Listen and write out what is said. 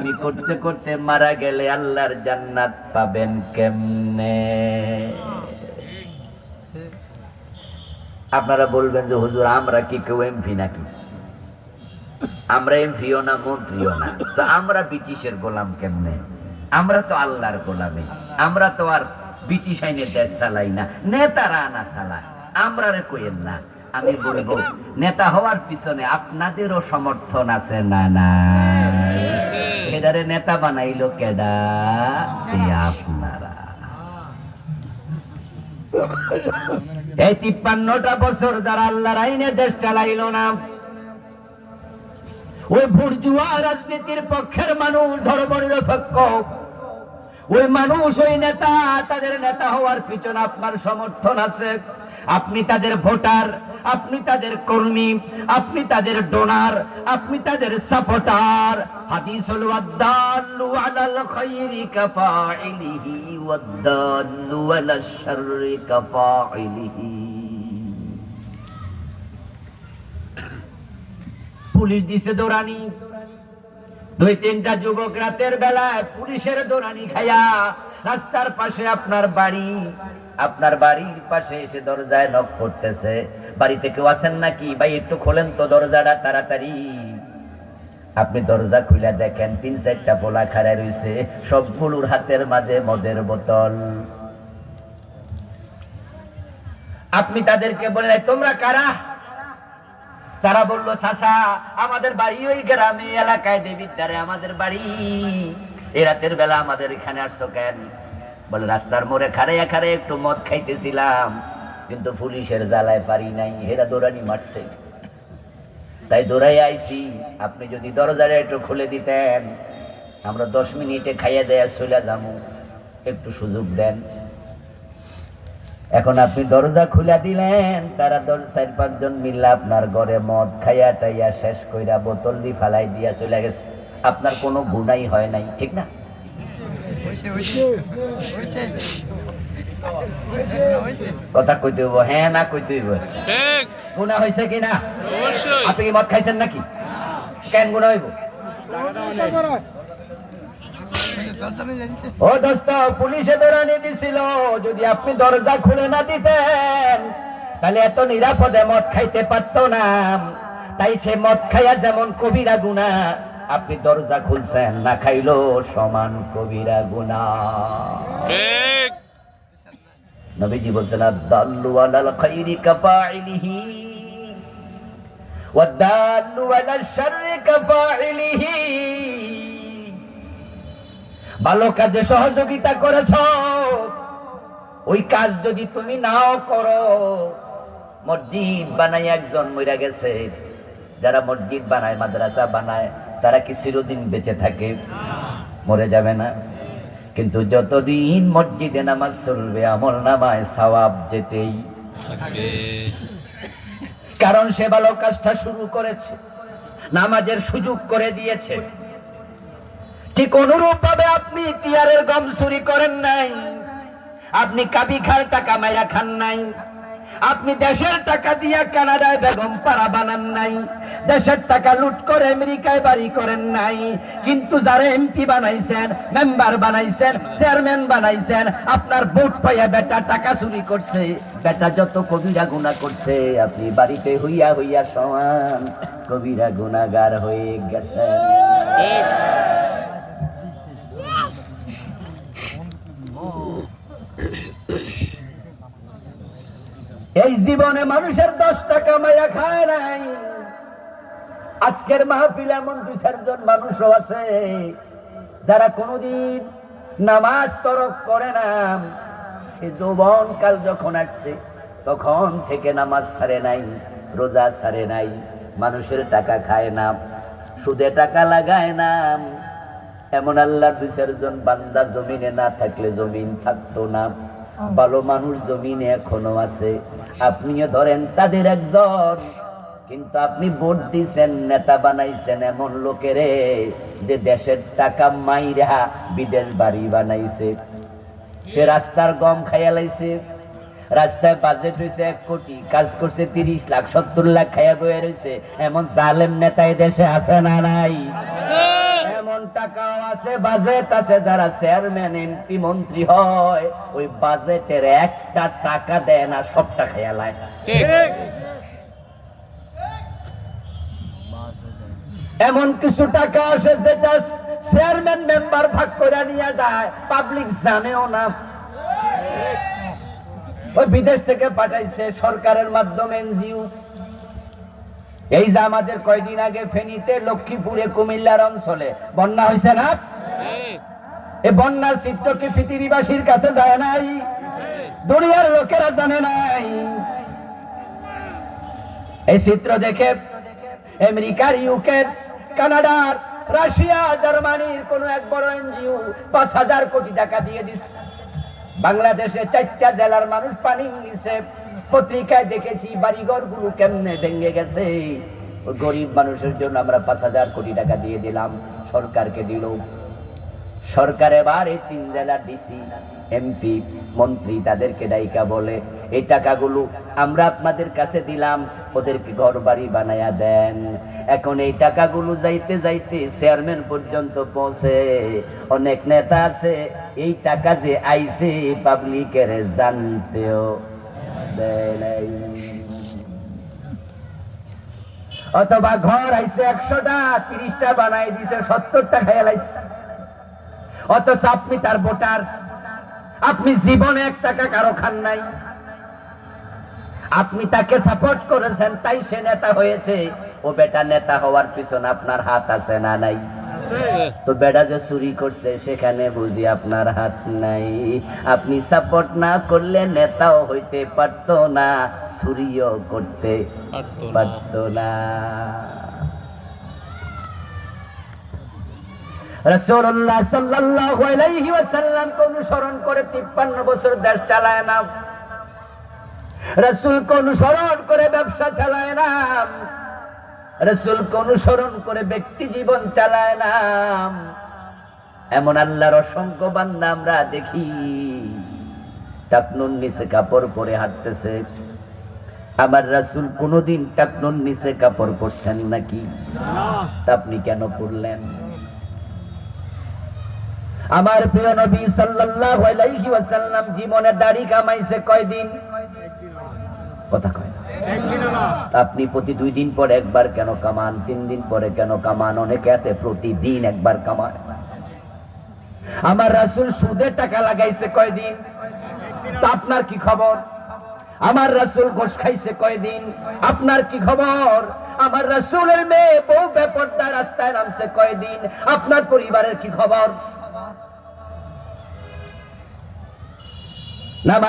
আমি করতে করতে মারা গেলে আল্লাহর জান্নাত পাবেন কেমনে? আপনারা বলবেন যে হুজুর আমরা কি কেউ এমপি নাকি? আমরা এমপিও না, মন্ত্রীও না, তো আমরা ব্রিটিশের গোলাম কেমনে? আমরা তো আল্লাহর গোলামী। আমরা তো আর ব্রিটিশ আইনের দেশ চালাই না, নেতারা আনা চালায়। আমরা রে কইেন না। আমি বলবো নেতা হওয়ার পিছনে আপনাদেরও সমর্থন আছে না? না, এদারে নেতা বানাইলো কেডা? আপনারা। এই 53টা বছর যারা আল্লাহর আইনে দেশ চালাইলো না, ওই বুর্জুয়া রাজনীতির পক্ষের মানুষ, ধর্মনিরপেক্ষ ওই মানুষ, ওই নেতা, তাদের নেতা হওয়ার পিছনে আপনার সমর্থন আছে। আপনি তাদের ভোটার, আপনি তাদের কর্মী, আপনি তাদের ডোনার, আপনি তাদের সাপোর্টার। হাদিস হলো আদ-দাল্লু আলাল খায়রি কাফাইলিহি ওয়াদ-দাল্লু আলাশ শাররি কাফাইলিহি। পুলিশ দিছে দৌড়ানি, 2-3টা যুবক রাতের বেলায় পুলিশের দৌড়ানি খায়া রাস্তার পাশে আপনার বাড়ির পাশে এসে দরজায় নক করতেছে। বাড়িতে কেউ আছেন নাকি? ভাই একটু খোলেন তো দরজাটা তাড়াতাড়ি। আপনি দরজা খুলে দেখেন 3-4টা পোলা খাড়া রইছে, সবগুলোর হাতের মাঝে মদের বোতল। আপনি তাদেরকে বলেন তোমরা কারা? তারা বলল চাচা আমাদের বাড়ি ওই গ্রামে এলাকায় দেবিদ্বারে আমাদের বাড়ি। এই রাতের বেলা আমাদের এখানে আসছো কেন? বলে রাস্তার মোড়ে খাড়াইয়া একটু মদ খাইতেছিলাম, কিন্তু পুলিশের জ্বালায় পারি নাই, হেরা দৌড়ানি মারছে, তাই দৌড়াই আইছি। আপনি যদি দরজাটা একটু খুলে দিতেন, আমরা 10 মিনিটে খাইয়া দেয়া চলে যাবো, একটু সুযোগ দেন। এখন আপনি দরজা খুলে দিলেন, তারা 4-5 জন মিলে আপনার ঘরে মদ খাইয়া টাইয়া শেষ কইরা বোতল দিয়ে ফালাই দিয়া চলে গেছে। আপনার কোনো গুনাই হয় নাই, ঠিক না? কথা কইতে হইব, হ্যাঁ না কইতে হইব। গুনাহ হয়েছে কিনা? আপনি কি মদ খাইছেন নাকি? কেন গুনাহ হইব? ও দোস্ত, পুলিশে দৌড়ানি দিছিল, যদি আপনি দরজা খুলে না দিতেন তাহলে এত নিরাপদে মদ খাইতে পারতো না। তাই সে মদ খাইয়া যেমন কবিরা গুনাহ, আপনি দরজা খুলছেন না খাইলো সমান কবিরা গুনাহ। নবীজি বলছেন আদ-দাল্লু আলাল খায়রি কাফাইলিহি ওয়াদ-দাল্লু আলাশ শাররি কাফাইলিহি। ভালো কাজে সহযোগিতা করেছ, ওই কাজ যদি তুমি নাও করো, মসজিদ বানায় একজন মরে গেছে, যারা মসজিদ বানায়, মাদ্রাসা বানায়, তারা কি চিরদিন বেঁচে থাকে? মরে যাবে না? কিন্তু যতদিন মসজিদে নামাজ চলবে, আমল নামায় সওয়াব যেতেই থাকবে, কারণ সে ভালো কাজটা শুরু করেছে, নামাজের সুযোগ করে দিয়েছে। ঠিক অনুরূপ ভাবে আপনি টিয়ারের গম চুরি করেন নাই, আপনি কাবি খার টাকা মাইরা খান নাই, আপনি দেশের টাকা দিয়া কানাডায় বেগম পাড়া বানান নাই, দেশের টাকা লুট করে আমেরিকায় বাড়ি করেন নাই। কিন্তু যারা এমপি বানাইছেন, মেম্বার বানাইছেন, চেয়ারম্যান বানাইছেন, আপনার ভোট পাইয়া বেটা টাকা চুরি করছে, বেটা যত কবিরা গুনাহ করছে, আপনি বাড়িতে হইয়া হইয়া সমান কবিরা গুনাহগার হয়ে গেছেন। এই জীবনে মানুষের 10 টাকা মাইয়া খায় নাই। আজকের মাহফিলে এমন 2-4 জন মানুষও আছে যারা কোনোদিন নামাজ তরক করে না। সে যৌবন কাল যখন আসছে তখন থেকে নামাজ ছাড়ে নাই, রোজা ছাড়ে নাই, মানুষের টাকা খায় না, সুদে টাকা লাগায় না। এমন আল্লাহর 2-4 জন বান্দা জমিনে না থাকলে জমিন থাকতো না। ভালো মানুষ জমিনে এখনো আছে, আপনিও ধরেন তাদের একজন। কিন্তু আপনি ভোট দিয়েছেন, নেতা বানাইছেন এমন লোকেরে যে দেশের টাকা মাইরা বিদেশ বাড়ি বানাইছে। সে রাস্তার গম খাইয়া লাইছে, রাস্তায় বাজেট হয়েছে 1 কোটি, কাজ করছে 30 লাখ 70 লাখ খাইয়া বয়ে রয়েছে। এমন জালেম নেতা এই দেশে আছে না নাই? এমন টাকাও আছে, বাজেট আছে, যারা চেয়ারম্যান এমপি মন্ত্রী হয় ওই বাজেটের একটা টাকা দেয় না, সবটা খেয়ালায়। এমন কিছু টাকা আসে যেটা চেয়ারম্যান মেম্বার ভাগ করে নিয়ে যায়, পাবলিক জানেও না। ওই বিদেশ থেকে পাঠাইছে সরকারের মাধ্যমে এনজিও। এই যে আমাদের কয়দিন আগে ফেনীতে, লক্ষ্মীপুরে, কুমিল্লার অঞ্চলে বন্যা হয়েছে না, এই বন্যার চিত্র কি পৃথিবীবাসীর কাছে যায় নাই? দুনিয়ার লোকেরা জানে নাই। এই চিত্র দেখে আমেরিকার, ইউকের, কানাডার, রাশিয়া, জার্মানির কোন এক বড় এনজিও 5,000 কোটি টাকা দিয়ে দিচ্ছে। বাংলাদেশে 4টা জেলার মানুষ পানির নিচে। পত্রিকায় দেখেছি বাড়িঘর গুলো কেমনে ভেঙে গেছে। গরিব মানুষের জন্য আমরা 5,000 কোটি টাকা দিয়ে দিলাম, সরকারকে দিল। সরকার এবার এই 3 জেলার ডিসি, এমপি, মন্ত্রী তাদেরকে ডাইকা বলে, এই টাকাগুলো আমরা আপনাদের কাছে দিলাম, ওদেরকে ঘর বাড়ি বানায়া দেন। এখন এই টাকাগুলো যাইতে যাইতে চেয়ারম্যান পর্যন্ত পৌঁছে। অনেক নেতা আছে এই টাকা যে আইছে পাবলিকের জানতেও দেয় নাই। অথবা ঘর আইছে 100টা, 30টা বানাই দিতে 70টা খেয়াল আইছে। অথচ আপনি তার ভোটার, আপনি জীবনে 1 টাকা কারো খান নাই, আপনি তাকে সাপোর্ট করেছেন তাই সে নেতা হয়েছে। ও বেটা, নেতা হওয়ার পিছনে আপনার হাত আছে না নাই? তো বেটা যে চুরি করছে সেখানে বুঝি আপনার হাত নাই। আপনি সাপোর্ট না করলে নেতাও হইতে পারতো না, চুরিও করতে পারতো না। রাসূলুল্লাহ সাল্লাল্লাহু আলাইহি ওয়াসাল্লামকে অনুসরণ করে 53 বছর দেশ চালায় না। রাসূলকে অনুসরণ করে ব্যবসা চালায় না। রাসূলকে অনুসরণ করে ব্যক্তি জীবন চালায় না। এমন আল্লাহর অসংখ্য বান্দা আমরা দেখি টাকনুর নিচে কাপড় পরে হাঁটতেছে। আমার রাসূল কোনদিন টাকনুর নিচে কাপড় পরছেন নাকি? তা আপনি কেন পরলেন? আমার প্রিয় নবী সাল্লাল্লাহু আলাইহি ওয়াসাল্লাম জীবনে দাড়ি কামাইছে কয়দিন? কথা কয় না। আপনি প্রতি 2 দিন পর একবার কেন কামান, 3 দিন পরে কেন কামান? অনেকে আছে প্রতিদিন একবার কামায়। আমার রাসূল সুদে টাকা লাগাইছে কয়দিন? তা আপনার কি খবর? আমার রাসূল ঘুষ খাইছে কয়দিন? আপনার কি খবর? আমার রাসূলের মেয়ে বউ বেপরদা রাস্তায় নামছে কয়দিন? আপনার পরিবারের কি খবর?